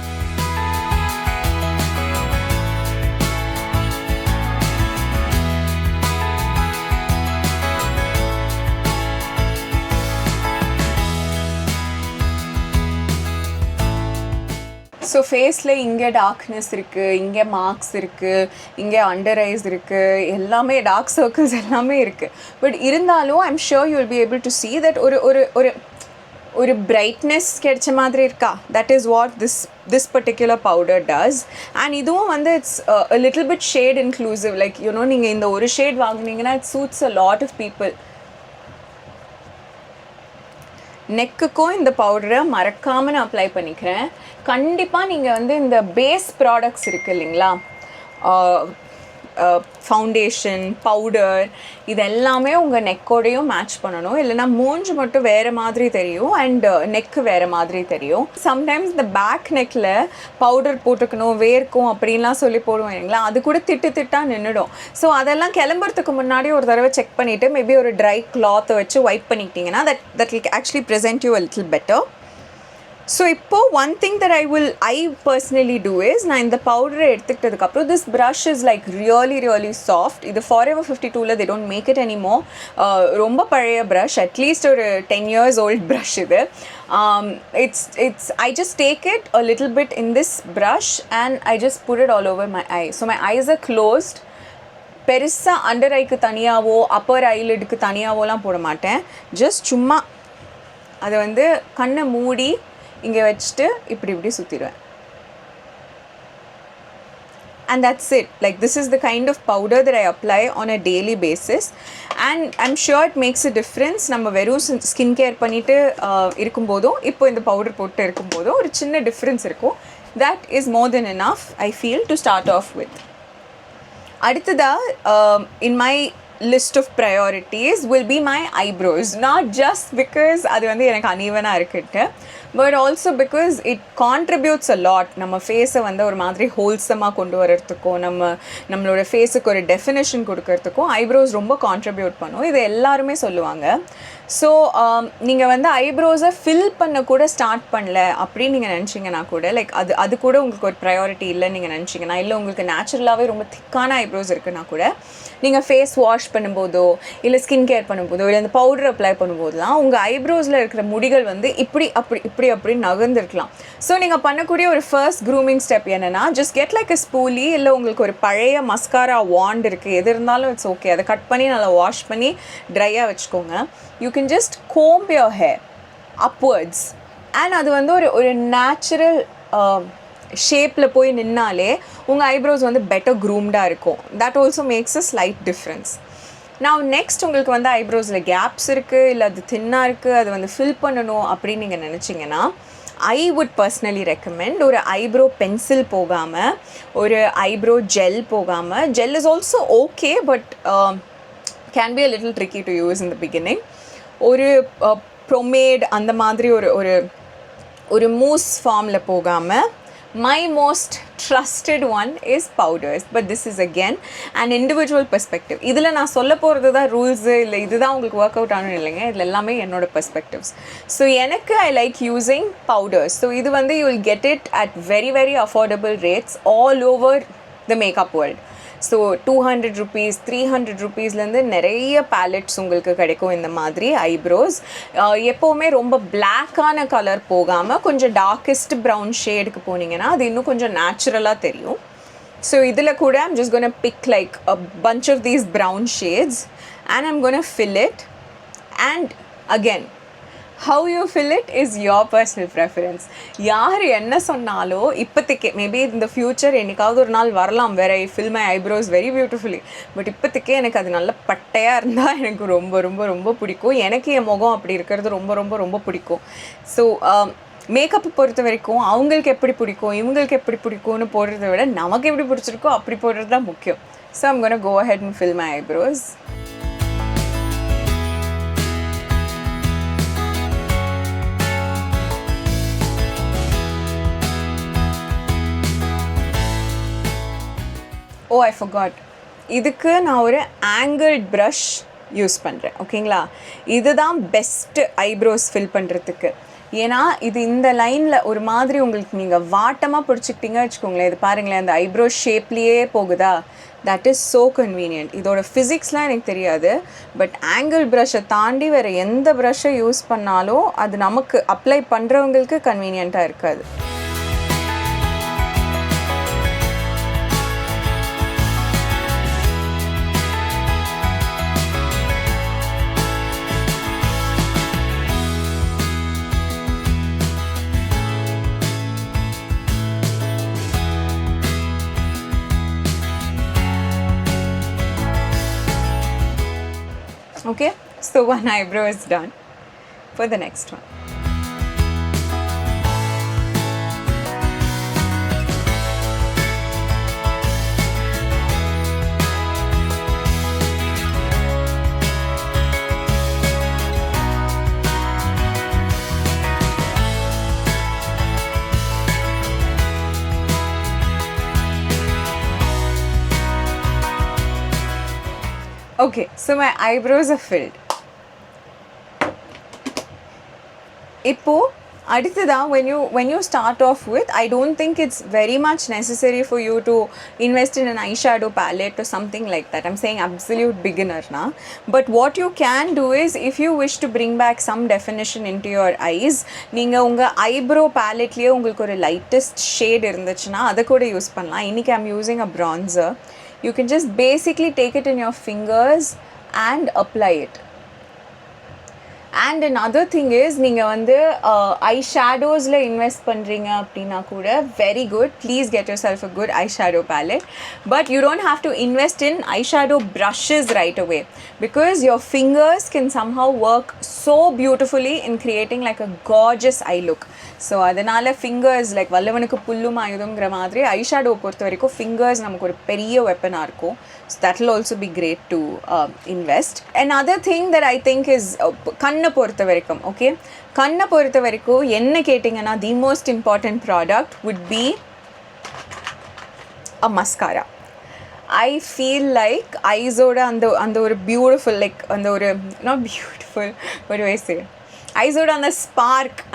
ஸோ ஃபேஸில் இங்கே டார்க்னஸ் இருக்குது, இங்கே மார்க்ஸ் இருக்குது, இங்கே அண்டர் ஐஸ் இருக்குது, எல்லாமே டார்க் சர்க்கிள்ஸ் எல்லாமே இருக்குது. பட் இருந்தாலும் I'm sure you will be able to see that ஒரு ஒரு brightness கிடைச்ச மாதிரி இருக்கா. That is what this particular powder does. And இதுவும் வந்து it's a little bit shade inclusive, like you know நீங்கள் இந்த ஒரு shade வாங்குனீங்கன்னா it suits a lot of people. நெக்குக்கும் இந்த பவுடரை மறக்காமல் நான் அப்ளை பண்ணிக்கிறேன். கண்டிப்பாக நீங்கள் வந்து இந்த பேஸ் ப்ராடக்ட்ஸ் இருக்குது இல்லைங்களா, ஃபவுண்டேஷன், பவுடர், இது எல்லாமே உங்கள் நெக்கோடையும் மேட்ச் பண்ணணும். இல்லைனா மூஞ்சு மட்டும் வேறு மாதிரி தெரியும் அண்ட் நெக்கு வேறு மாதிரி தெரியும். சம்டைம்ஸ் இந்த பேக் நெக்கில் பவுடர் போட்டுக்கணும், வேர்க்கும் அப்படின்லாம் சொல்லி போடுவோம் இல்லைங்களா, அது கூட திட்டாக நின்றுடும். ஸோ அதெல்லாம் கிளம்புறதுக்கு முன்னாடி ஒரு தடவை செக் பண்ணிவிட்டு மேபி ஒரு ட்ரை கிளாத்தை வச்சு வைப் பண்ணிக்கிட்டிங்கன்னா that will actually present you a little better. So இப்போது one thing that I personally do is, நான் இந்த பவுடரை எடுத்துக்கிட்டதுக்கப்புறம் this brush is like really soft. இது Forever 52ல they don't make it anymore. ரொம்ப பழைய brush, அட்லீஸ்ட் ஒரு 10 years old brush இது. I just take it a little bit in this brush and I just put it all over my eye. So my eyes are closed. பெருசாக under ஐக்கு தனியாவோ அப்பர் ஐலிடுக்கு தனியாவோலாம் போட மாட்டேன். Just சும்மா அதை வந்து கண்ணை மூடி இங்கே வச்சுட்டு இப்படி சுற்றிடுவேன். And that's it. Like this is the kind of powder that I apply on a daily basis and I'm sure it makes a difference. நம்ம வெறும் ஸ்கின் கேர் பண்ணிட்டு இருக்கும்போதும் இப்போ இந்த பவுடர் போட்டு இருக்கும்போதும் ஒரு சின்ன டிஃப்ரென்ஸ் இருக்கும். That is more than enough, I feel, to start off with. அடுத்ததாக in my list of priorities will be my eyebrows. Not just because அது வந்து எனக்கு அனீவனாக இருக்குட்டு, but also because it contributes a lot. நம்ம ஃபேஸை வந்து ஒரு மாதிரி ஹோல்சமாக கொண்டு வரத்துக்கும் நம்மளோட ஃபேஸுக்கு ஒரு டெஃபினேஷன் கொடுக்கறதுக்கும் ஐப்ரோஸ் ரொம்ப கான்ட்ரிபியூட் பண்ணும். இது எல்லாருமே சொல்லுவாங்க. ஸோ நீங்கள் வந்து ஐப்ரோஸை ஃபில் பண்ண கூட ஸ்டார்ட் பண்ணல அப்படின்னு நீங்கள் நினச்சிங்கன்னா கூட, லைக் அது கூட உங்களுக்கு ஒரு ப்ரையாரிட்டி இல்லைன்னு நீங்கள் நினச்சிங்கன்னா, இல்லை உங்களுக்கு நேச்சுரலாகவே ரொம்ப திக்கான ஐப்ரோஸ் இருக்குன்னா கூட, நீங்கள் ஃபேஸ் வாஷ் பண்ணும்போதோ இல்லை ஸ்கின் கேர் பண்ணும்போதோ இல்லை அந்த பவுடர் அப்ளை பண்ணும்போதெல்லாம் உங்கள் ஐப்ரோஸில் இருக்கிற முடிகள் வந்து இப்படி நகர்ந்துருக்கலாம். ஸோ நீங்கள் பண்ணக்கூடிய ஒரு ஃபர்ஸ்ட் க்ரூமிங் ஸ்டெப் என்னென்னா, ஜஸ்ட் கெட் லைக் அ ஸ்பூலி, இல்லை உங்களுக்கு ஒரு பழைய மஸ்காரா வாண்ட் இருக்குது, எது இருந்தாலும் இட்ஸ் ஓகே, அதை கட் பண்ணி நல்லா வாஷ் பண்ணி ட்ரையாக வச்சுக்கோங்க. You can just comb your hair upwards and அது வந்து ஒரு நேச்சுரல் ஷேப்பில் போய் நின்னாலே உங்கள் ஐப்ரோஸ் வந்து பெட்டர் க்ரூம்டாக இருக்கும். That also maths a slide difference. நான் நெக்ஸ்ட் உங்களுக்கு வந்து ஐப்ரோஸில் கேப்ஸ் இருக்குது, இல்லை அது தின்னாக இருக்குது, அது வந்து ஃபில் பண்ணணும் அப்படின்னு நீங்கள் நினச்சிங்கன்னா, I would personally recommend ஒரு ஐப்ரோ பென்சில் போகாமல், ஒரு ஐப்ரோ ஜெல் போகாமல், gel is also okay but can be a little tricky to use in the beginning. ஒரு ப்ரொமேட் அந்த மாதிரி ஒரு மூஸ் ஃபார்மில் போகாமல், my most trusted one is powders, but this is again an individual perspective. இதில் நான் சொல்ல போகிறது தான் ரூல்ஸு, இல்லை இதுதான் உங்களுக்கு ஒர்க் அவுட் ஆகணும் இல்லைங்க, இதில் எல்லாமே என்னோட பெர்ஸ்பெக்டிவ்ஸ். ஸோ எனக்கு I like using powders. So இது வந்து you will get it at very affordable rates all over the makeup world. So 200 rupees 300 rupeesலேருந்து நிறைய பேலட்ஸ் உங்களுக்கு கிடைக்கும் இந்த மாதிரி ஐப்ரோஸ். எப்போவுமே ரொம்ப பிளாக்கான கலர் போகாமல் கொஞ்சம் டார்க்கஸ்ட் ப்ரௌன் ஷேடுக்கு போனீங்கன்னா அது இன்னும் கொஞ்சம் நேச்சுரலாக தெரியும். ஸோ இதில் கூட I'm just going to pick like a bunch of these brown shades and I'm going to fill it. And again, how you fill it is your personal preference. யார் என்ன சொன்னாலோ இப்போதைக்கு, மேபி இந்த ஃப்யூச்சர் என்னைக்காவது ஒரு நாள் வரலாம் வேற I fill my eyebrows very beautifully, but இப்போதைக்கே எனக்கு அது நல்ல பட்டையாக இருந்தால் எனக்கு ரொம்ப ரொம்ப ரொம்ப பிடிக்கும். எனக்கு என் முகம் அப்படி இருக்கிறது ரொம்ப ரொம்ப ரொம்ப பிடிக்கும். ஸோ மேக்கப் பொறுத்த வரைக்கும் அவங்களுக்கு எப்படி பிடிக்கும் இவங்களுக்கு எப்படி பிடிக்கும்னு போடுறத விட நமக்கு எப்படி பிடிச்சிருக்கோ அப்படி போடுறது தான் முக்கியம். So I'm going to go ahead and fill my eyebrows. Oh, I forgot. இதுக்கு நான் ஒரு ஆங்கிள்ட் ப்ரஷ் யூஸ் பண்ணுறேன். ஓகேங்களா, இதுதான் பெஸ்ட்டு ஐப்ரோஸ் ஃபில் பண்ணுறதுக்கு. ஏன்னா இது இந்த லைனில் ஒரு மாதிரி உங்களுக்கு நீங்கள் வாட்டமாக பிடிச்சிக்கிட்டீங்க வச்சுக்கோங்களேன், இது பாருங்களேன் அந்த ஐப்ரோ ஷேப்லேயே போகுதா, தட் இஸ் ஸோ கன்வீனியன்ட். இதோட ஃபிசிக்ஸ்லாம் எனக்கு தெரியாது, பட் ஆங்கிள் ப்ரஷ்ஷை தாண்டி வேறு எந்த ப்ரஷ்ஷை யூஸ் பண்ணாலும் அது நமக்கு அப்ளை பண்ணுறவங்களுக்கு கன்வீனியண்ட்டாக இருக்காது. Okay, so one eyebrow is done. For the next one. Okay, so my eyebrows are filled. Ipo, adithada, when you start off with, I don't think it's very much necessary for you to invest in an eyeshadow palette or something like that. I'm saying absolute beginner na. But what you can do is, if you wish to bring back some definition into your eyes, neenga unga eyebrow palette liye ungalku oru lightest shade irundhuchna adha kuda use pannalam. Iniki I'm using a bronzer. You can just basically take it in your fingers and apply it. And another thing is, நீங்கள் வந்து eyeshadows-ல invest பண்ணுறீங்க அப்படின்னா கூட very good. Please get yourself a good eyeshadow palette. But you don't have to invest in eyeshadow brushes right away, because your fingers can somehow work so beautifully in creating like a gorgeous eye look. So அதனால் fingers like வல்லவனுக்கு புல்லும் ஆயுதங்கிற மாதிரி eyeshadow பொறுத்த வரைக்கும் fingers நமக்கு ஒரு பெரிய வெப்பனாக இருக்கும். So that will also be great to invest. And other thing that I think is கண்ணை பொறுத்த வரைக்கும், ஓகே, கண்ணை பொறுத்த வரைக்கும் என்ன கேட்டிங்கன்னா, the most important product would be a mascara. I feel like ஐஸோட அந்த ஒரு பியூட்டிஃபுல், லைக் அந்த ஒரு not beautiful, what do I say, ஐஸோட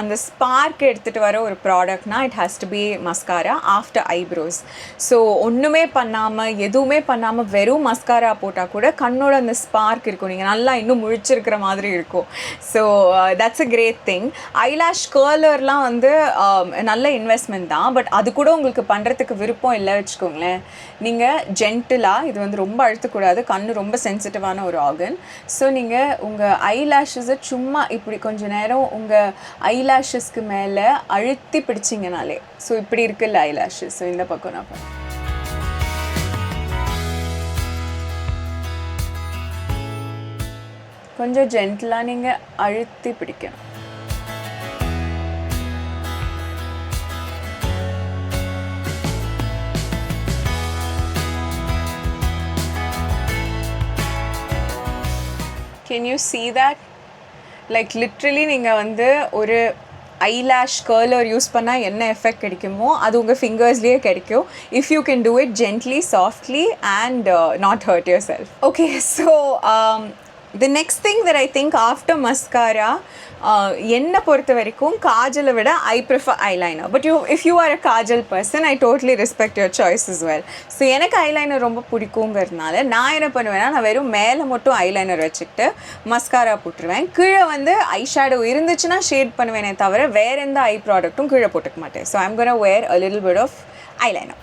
அந்த ஸ்பார்க் எடுத்துகிட்டு வர ஒரு ப்ராடக்ட்னா it has to be mascara after eyebrows. So ஒன்றுமே பண்ணாமல், எதுவுமே பண்ணாமல் வெறும் மஸ்காரா போட்டால் கூட கண்ணோட அந்த ஸ்பார்க் இருக்கும், நீங்கள் நல்லா இன்னும் முழிச்சிருக்கிற மாதிரி இருக்கும். So that's a great thing. Eyelash கர்லர்லாம் வந்து நல்ல இன்வெஸ்ட்மெண்ட் தான், பட் அது கூட உங்களுக்கு பண்ணுறதுக்கு விருப்பம் இல்லை வச்சுக்கோங்களேன், நீங்கள் ஜென்டிலாக, இது வந்து ரொம்ப அழுத்தக்கூடாது, கண் ரொம்ப சென்சிட்டிவான ஒரு ஆர்கன். ஸோ நீங்கள் உங்கள் ஐலாஷஸை சும்மா இப்படி கொஞ்சம் நேரம் உங்கள் ஐலாஷஸ்க்கு மேலே அழுத்தி பிடிச்சிங்கனாலே, ஸோ இப்படி இருக்குல்ல ஐலாஷஸ், ஸோ இந்த பக்கம் நான் பண்ணேன், கொஞ்சம் ஜென்டிலாக நீங்கள் அழுத்தி பிடிக்கணும். Can you see that? Like literally நீங்கள் வந்து ஒரு ஐலாஷ் கர்லர் யூஸ் பண்ணால் என்ன எஃபெக்ட் கிடைக்குமோ அது உங்கள் ஃபிங்கர்ஸ்லேயே கிடைக்கும், if you can do it gently, softly and not hurt yourself. Okay, so the next thing that I think after mascara, என்னை பொறுத்த வரைக்கும் காஜலை விட I prefer eyeliner. But if you are a kajal person, I totally respect your choice as well. So எனக்கு eyeliner ரொம்ப பிடிக்குங்கிறதுனால நான் என்ன பண்ணுவேன்னா, நான் வெறும் மேலே மட்டும் ஐலைனர் வச்சுக்கிட்டு மஸ்காரா போட்டுருவேன். கீழே வந்து ஐ ஷேடோ இருந்துச்சுன்னா ஷேட் பண்ணுவேனே தவிர வேறு எந்த ஐ ப்ராடக்ட்டும் கீழே போட்டுக்க மாட்டேன். So I'm gonna wear a little bit of eyeliner.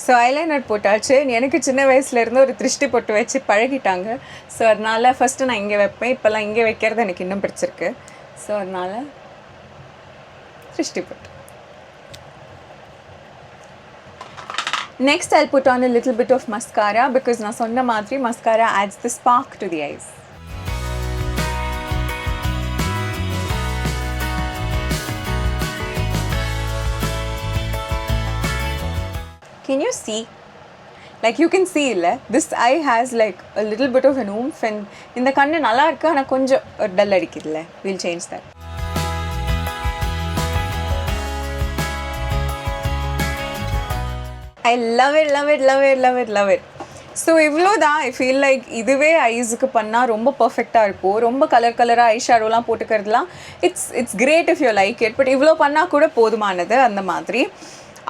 So eyeliner போட்டாச்சு. எனக்கு சின்ன வயசுலேருந்து ஒரு திருஷ்டி பொட்டு வச்சு பழகிட்டாங்க. ஸோ அதனால் ஃபஸ்ட்டு நான் இங்கே வைப்பேன், இப்போல்லாம் இங்கே வைக்கிறது எனக்கு இன்னும் பிடிச்சிருக்கு. ஸோ அதனால் திருஷ்டி பொட்டு. Next I'll put on a little bit of mascara, because நான் சொன்ன மாதிரி mascara adds the spark to the eyes. Can you see? Like you can see illa, this eye has like a little bit of an oomph, and இந்த கண்ணு நல்லா இருக்கு, ஆனால் கொஞ்சம் dull அடிக்குதுல்ல. We'll change that. I love it, love it, love it, love it, love it. So இவ்வளோ தான். ஐ feel like இதுவே ஐஸுக்கு பண்ணால் ரொம்ப பர்ஃபெக்டாக இருக்கும். ரொம்ப கலராக ஐ ஷேடோலாம் போட்டுக்கிறதுலாம் it's great if you like it. But இவ்வளோ பண்ணால் கூட போதுமானது அந்த மாதிரி.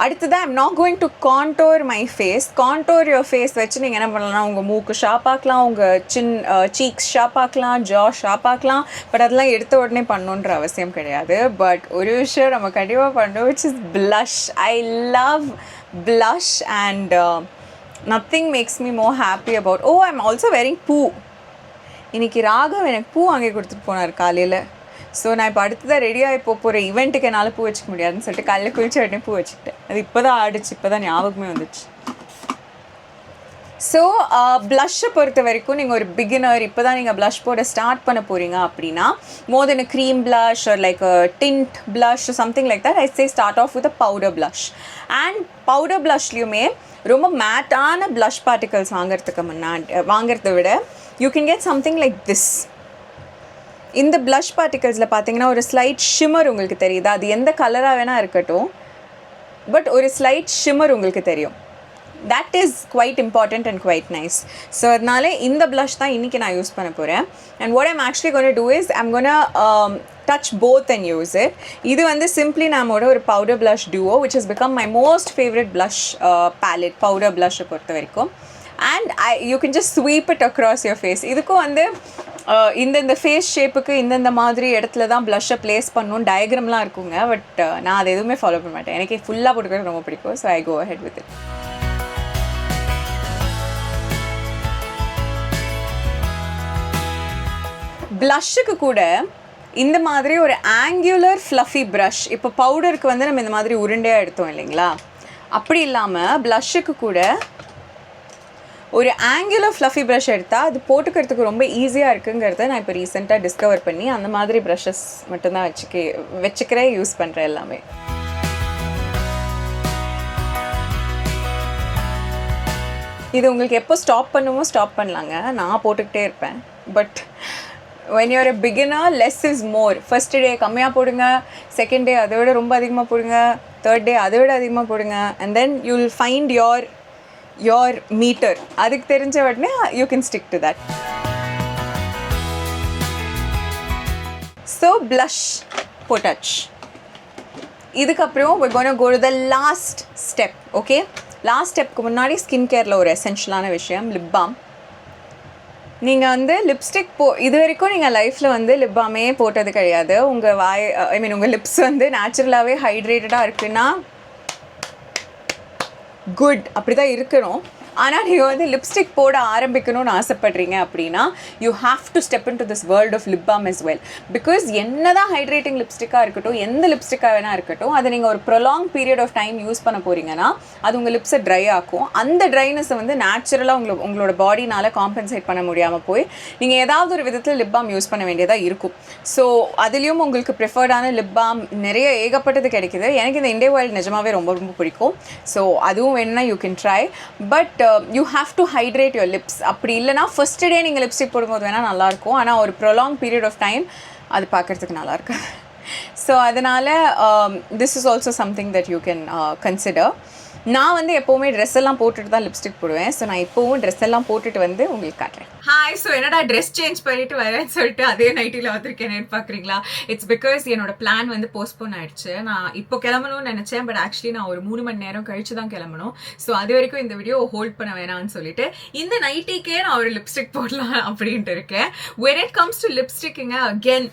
அடுத்தது I'm not going to contour my face. Contour your face வச்சு நீங்கள் என்ன பண்ணலாம், உங்கள் மூக்கு ஷார்ப் ஆக்கலாம், உங்கள் சீக்ஸ் ஷார்ப் ஆக்கலாம், ஜா ஷார்ப் ஆக்கலாம். பட் அதெல்லாம் எடுத்த உடனே பண்ணணுன்ற அவசியம் கிடையாது. பட் ஒரு விஷயம் நம்ம கண்டிப்பாக பண்ணணும், which is blush. I love blush and nothing makes me more happy about. Oh, I'm also wearing பூ. இன்றைக்கி ராகவ் எனக்கு பூ வாங்கி கொடுத்துட்டு போனார் காலையில். ஸோ நான் இப்போ அடுத்ததான் ரெடியாக இப்போ போகிற ஈவெண்ட்டுக்கு என்னால் பூ வச்சுக்க முடியாதுன்னு சொல்லிட்டு காலையில் குளிச்ச உடனே பூ வச்சுக்கிட்டேன். அது இப்போ தான் ஆடிச்சு, இப்போ தான் ஞாபகமே வந்துச்சு. ஸோ ப்ளஷ்ஷை பொறுத்த வரைக்கும் நீங்கள் ஒரு பிகினர், இப்போ தான் நீங்கள் ப்ளஷ் போட ஸ்டார்ட் பண்ண போகிறீங்க அப்படின்னா, more then a cream blush or like a tint blush something like that, I say start off with a powder blush. And powder ப்ளஷ்லேயுமே ரொம்ப மேட்டான ப்ளஷ் பார்ட்டிகல்ஸ் வாங்குறத விட you can get something like this. இந்த blush பார்ட்டிகல்ஸில் பார்த்தீங்கன்னா ஒரு slide shimmer உங்களுக்கு தெரியுதா? அது எந்த கலராக வேணால் இருக்கட்டும், பட் ஒரு ஸ்லைட் ஷிம்மர் உங்களுக்கு தெரியும். that is quite important and quite nice. So அதனால இந்த ப்ளஷ் தான் இன்றைக்கி நான் யூஸ் பண்ண போகிறேன். and what I'm actually going to do is I'm going to touch both and use it. இது வந்து சிம்பிளி நம்மோட ஒரு powder blush duo which has become my most favorite blush palette, powder ப்ளஷ்ஷை பொறுத்த வரைக்கும். and you can just sweep it across your face. இதுக்கும் வந்து இந்த ஃபேஸ் ஷேப்புக்கு இந்த மாதிரி இடத்துல தான் ப்ளஷ்ஷை ப்ளேஸ் பண்ணணும், டயக்ராம்லாம் இருக்குங்க. பட் நான் அதை எதுவுமே ஃபாலோ பண்ண மாட்டேன், எனக்கு ஃபுல்லாக போட்டுக்கிறது ரொம்ப பிடிக்கும். So I go ahead with it. ப்ளஷ்ஷுக்கு கூட இந்த மாதிரி ஒரு ஆங்குலர் ஃப்ளஃபி ப்ரஷ், இப்போ பவுடருக்கு வந்து நம்ம இந்த மாதிரி உருண்டையாக எடுத்தோம் இல்லைங்களா, அப்படி இல்லாமல் ப்ளஷ்ஷுக்கு கூட ஒரு ஆங்குலர் ஃப்ளஃபி ப்ரஷ் எடுத்தால் அது போட்டுக்கிறதுக்கு ரொம்ப ஈஸியாக இருக்குங்கிறத நான் இப்போ ரீசெண்டாக டிஸ்கவர் பண்ணி அந்த மாதிரி ப்ரஷஸ் மட்டும்தான் வச்சுக்கிறேன், யூஸ் பண்ணுறேன் எல்லாமே. இது உங்களுக்கு எப்போ ஸ்டாப் பண்ணுமோ ஸ்டாப் பண்ணலாங்க, நான் போட்டுக்கிட்டே இருப்பேன். But when you're a beginner, less is more. first day கம்மியாக போடுங்க, second day அதை விட ரொம்ப அதிகமாக போடுங்க, third day அதை விட அதிகமாக போடுங்க, and then you'll find your meter. அதுக்கு தெரிஞ்ச உடனே you can stick to that. so blush போட்டாச்சு. இதுக்கப்புறம் we're going to go to the last step. okay, last stepக்கு முன்னாடி ஸ்கின் கேரில் ஒரு எசென்ஷியலான விஷயம், லிப் பாம். நீங்கள் வந்து லிப்ஸ்டிக் இது வரைக்கும் நீங்கள் லைஃப்பில் வந்து லிப் பாமே போட்டது கிடையாது. உங்கள் உங்கள் லிப்ஸ் வந்து நேச்சுரலாகவே ஹைட்ரேட்டடாக இருக்குன்னா குட், அப்படி தான் இருக்கணும். ஆனால் நீங்கள் வந்து லிப்ஸ்டிக் போட ஆரம்பிக்கணும்னு ஆசைப்படுறீங்க அப்படின்னா you have to step into this world of lip balm as well. Because என்ன தான் ஹைட்ரேட்டிங் லிப்ஸ்டிக்காக இருக்கட்டும், எந்த லிப்ஸ்டிக்காக வேணா இருக்கட்டும், அதை நீங்கள் ஒரு prolong period of time use பண்ண போகிறீங்கன்னா அது உங்கள் லிப்ஸை ட்ரை ஆக்கும். அந்த ட்ரைனஸை வந்து நேச்சுரலாக உங்களோட பாடினால் காம்பன்சேட் பண்ண முடியாமல் போய் நீங்கள் ஏதாவது ஒரு விதத்தில் லிப் பாம் யூஸ் பண்ண வேண்டியதாக இருக்கும். ஸோ அதுலேயும் உங்களுக்கு ப்ரிஃபர்டான லிப் பாம் நிறைய ஏகப்பட்டது கிடைக்கிது. எனக்கு இந்த இண்டே ஆயில் நிஜமாவே ரொம்ப ரொம்ப பிடிக்கும். ஸோ அதுவும் வேணும்னா you can try. But you have to hydrate your lips. அப்படி இல்லைனா ஃபர்ஸ்ட் டே நீங்கள் லிப்ஸ்டிக் போடும்போது வேணால் நல்லாயிருக்கும், ஆனால் ஒரு ப்ரொலாங் பீரியட் ஆஃப் டைம் அது பார்க்குறதுக்கு நல்லாயிருக்கு. ஸோ அதனால் this is also something that you can consider. நான் வந்து எப்போவுமே ட்ரெஸ் எல்லாம் போட்டுட்டு தான் லிப்ஸ்டிக் போடுவேன். ஸோ நான் இப்போவும் ட்ரெஸ் எல்லாம் போட்டுட்டு வந்து உங்களுக்கு காட்டுறேன். ஹாய், ஸோ என்னடா ட்ரெஸ் சேஞ்ச் பண்ணிட்டு வரேன்னு சொல்லிட்டு அதே நைட்டில் வந்திருக்கேன்னு பார்க்குறீங்களா? இட்ஸ் பிகாஸ் என்னோட பிளான் வந்து போஸ்ட்போன் ஆயிடுச்சு. நான் இப்போ கிளம்பணும்னு நினச்சேன், பட் ஆக்சுவலி நான் ஒரு 3 மணி நேரம் கழிச்சு தான் கிளம்பணும். ஸோ அது வரைக்கும் இந்த வீடியோ ஹோல்ட் பண்ண வேணாம்னு சொல்லிட்டு இந்த நைட்டிக்கே நான் ஒரு லிப்ஸ்டிக் போடலாம் அப்படின்ட்டு இருக்கேன். when it comes to லிப்ஸ்டிக்குங்க, அகெயின்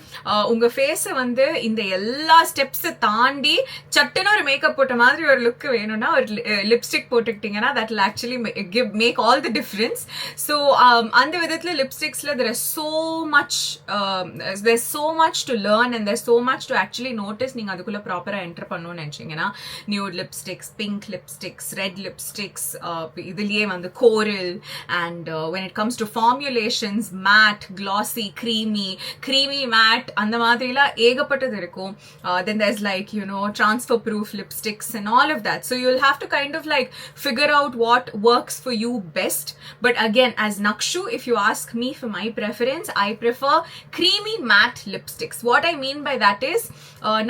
உங்கள் ஃபேஸை வந்து இந்த எல்லா ஸ்டெப்ஸை தாண்டி சட்டுன்னு ஒரு மேக்கப் போட்ட மாதிரி ஒரு லுக்கு வேணும்னா ஒரு lipstick போட்டுக்கிட்டீங்கன்னா that will actually make all the difference. So அந்த விதத்தில் லிப்ஸ்டிக்ஸில் there's so much to learn and there's so much to actually notice. நீங்கள் அதுக்குள்ளே ப்ராப்பராக என்டர் பண்ணணும்னு நினச்சிங்கன்னா nude lipsticks, pink lipsticks, red lipsticks, இதுலேயே வந்து கோரல், and when it comes to formulations, matte, glossy, creamy matte, அந்த மாதிரிலாம் ஏகப்பட்டது இருக்கும். Then there's like transfer proof lipsticks and all of that. So you'll have to kind of like figure out what works for you best. But again, as Nakshu, if you ask me for my preference, I prefer creamy matte lipsticks. What I mean by that is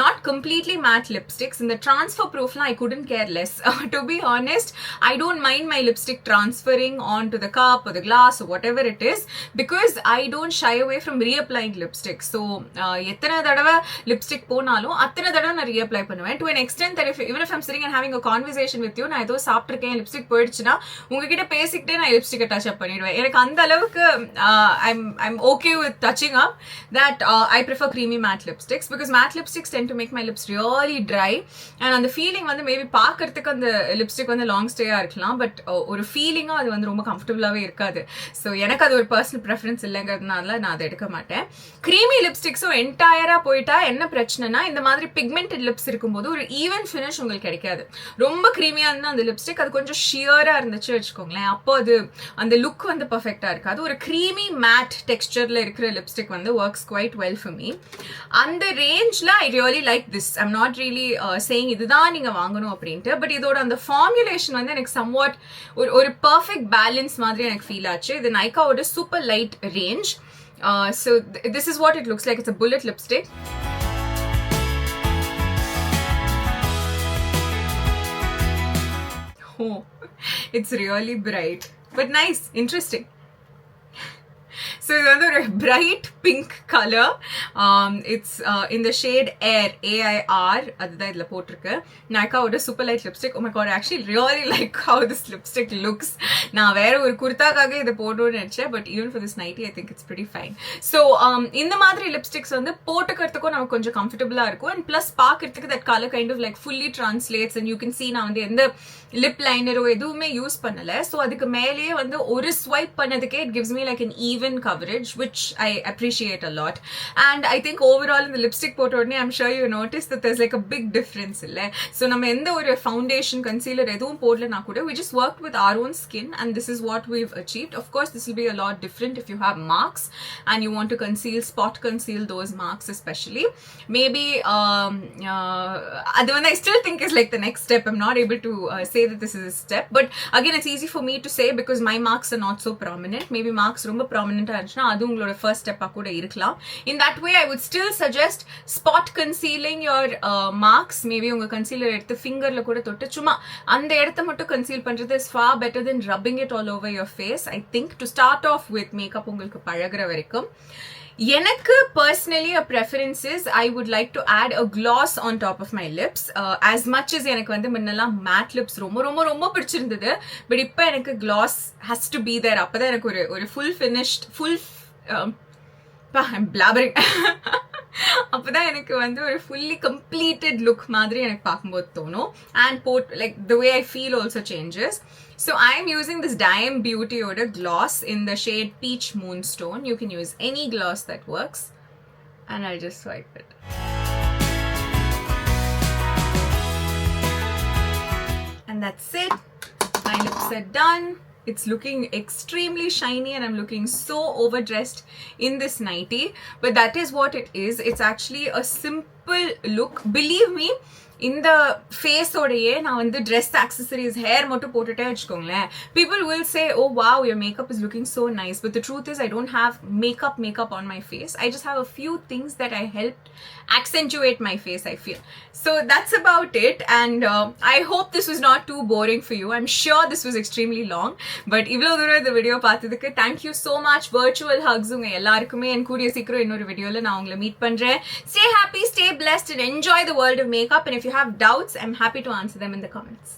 not completely matte lipsticks. In the transfer proof, I couldn't care less. To be honest, I don't mind my lipstick transferring onto the cup or the glass or whatever it is, because I don't shy away from reapplying lipstick. So எத்தனை தடவை lipstick போனாலும் அத்தனை தடவை நான் reapply பண்ணுவேன். To an extent that even if I'm sitting and having a conversation with you, நான் ஏதோ சாப்பிட்டிருக்கேன் lipstick போயிடுச்சுன்னா உங்ககிட்ட பேசிக்கிட்டே நான் லிப்ஸ்டிக்கை டச் அப் பண்ணிடுவேன். எனக்கு அந்த அளவுக்கு I'm okay with touching up that I prefer creamy matte lipsticks, because matte lipsticks tend to make my lips really dry, and அந்த ஃபீலிங் வந்து மேபி பார்க்கறதுக்கு அந்த லிப்ஸ்டிக் வந்து லாங் ஸ்டேயா இருக்கலாம், பட் ஒரு ஃபீலிங்கா அது வந்து ரொம்ப கம்ஃபர்டபுளாவே இருக்காது. ஸோ எனக்கு அது ஒரு பர்சனல் ப்ரெஃபரன்ஸ் இல்லைங்கிறதுனால நான் அதை எடுக்க மாட்டேன். க்ரீமி லிப்ஸ்டிக்ஸும் என்டையரா போயிட்டா என்ன பிரச்சனைனா, இந்த மாதிரி பிக்மெண்டட் லிப்ஸ் இருக்கும்போது ஒரு ஈவன் ஃபினிஷ் உங்களுக்கு கிடைக்காது. ரொம்ப க்ரீமியா இருந்தா அந்த லிப்ஸ்டிக் அது கொஞ்சம் ஷியரா இருந்துச்சு வச்சுக்கோங்களேன், அப்போ அது அந்த லுக் வந்து பர்ஃபெக்டா இருக்காது. ஒரு க்ரீமி மேட் டெக்ஸ்டர்ல இருக்கிற லிப்ஸ்டிக் வந்து works quite well for me. அந்த ரேஞ்ச்ல I really like this. I'm not really saying இதுதான் நீங்க வாங்கணும் அப்படின்ட்டு, பட் இதோட அந்த ஃபார்முலேஷன் வந்து எனக்கு சம்வாட் ஒரு பர்ஃபெக்ட் பேலன்ஸ் மாதிரி எனக்கு ஃபீல் ஆச்சு. இது நைக்காவோட super light range. So this is what it looks like. It's a bullet lipstick. Oh, it's really bright, but nice, interesting. So it's another bright pink color. It's in the shade Air, AIR. Adha idla potirukku. Naika oda super light lipstick. Oh my god, I actually really like how this lipstick looks. Na vera or kurta kaga idu podu neniche, but even for this nightie I think it's pretty fine. So இந்த மாதிரி lipsticks வந்து போட்டுக்கிறதுக்கும் நமக்கு கொஞ்சம் கம்ஃபர்டபுளா இருக்கும், and plus பார்க்கிறதுக்கு that color kind of like fully translates, and you can see நான் வந்து எந்த லிப் லைனரோ எதுவுமே யூஸ் பண்ணல. ஸோ அதுக்கு மேலேயே வந்து ஒரு swipe பண்ணதுக்கே it gives me like an even coverage, which I appreciate a lot. And I think overall in the lipstick போட்ட உடனே I'm sure you noticed that there's like a big difference இல்ல. So நம்ம எந்த ஒரு foundation concealer எதுவும் போடலனா கூட we just worked with our own skin, and this is what we've achieved. Of course this will be a lot different if you have marks and you want to spot conceal those marks especially. Maybe அது வந்து I still think is like the next step. I'm not able to say that this is a step, but again it's easy for me to say because my marks are not so prominent. Maybe marks ரொம்ப prominent-ஆ இருந்துச்சுன்னா அது உங்களோட first step-ஆ கூட இருக்கலாம். In that way I would still suggest spot concealing your marks. Maybe உங்க concealer எடுத்து fingerல கூட தொட்டு சும்மா அந்த இடத்தை மட்டும் conceal பண்றது is far better than rubbing it all over your face, I think, to start off with makeup உங்களுக்கு பழகுற வரைக்கும். எனக்கு personally a preference is I would like to add a gloss on top of my lips. As much as எனக்கு வந்து முன்னெல்லாம் matte lips ரொம்ப ரொம்ப ரொம்ப பிடிச்சிருந்தது, but இப்போ எனக்கு gloss has to be there. அப்பதான் எனக்கு ஒரு full finished I'm blabbering. அப்பதான் எனக்கு வந்து ஒரு fully completed look மாதிரி எனக்கு பார்க்கும்போது தோணும், and like the way I feel also changes. So I am using this Dime Beauty Odor gloss in the shade Peach Moonstone. You can use any gloss that works, and I'll just swipe it. And that's it. My lips are done. It's looking extremely shiny and I'm looking so overdressed in this nightie, but that is what it is. It's actually a simple look. Believe me, இந்த face ஓடையே நான் வந்து dress accessories hair மட்டும் போட்டுட்டே வச்சுக்கோங்களேன், people will say, oh wow, your makeup is looking so nice, but the truth is I don't have makeup on my face. I just have a few things that I helped accentuate my face, I feel. So that's about it, and I hope this was not too boring for you. I'm sure this was extremely long, but இவ்வளவு தூரம் இந்த video பார்த்ததுக்கு thank you so much. Virtual hugs உங்க எல்லாருக்குமே, என் கூடிய சீக்கிரம் இன்னொரு வீடியோல நான் உங்களை மீட் பண்றேன். Stay happy, stay blessed, and enjoy the world of makeup. And if you have doubts, I'm happy to answer them in the comments.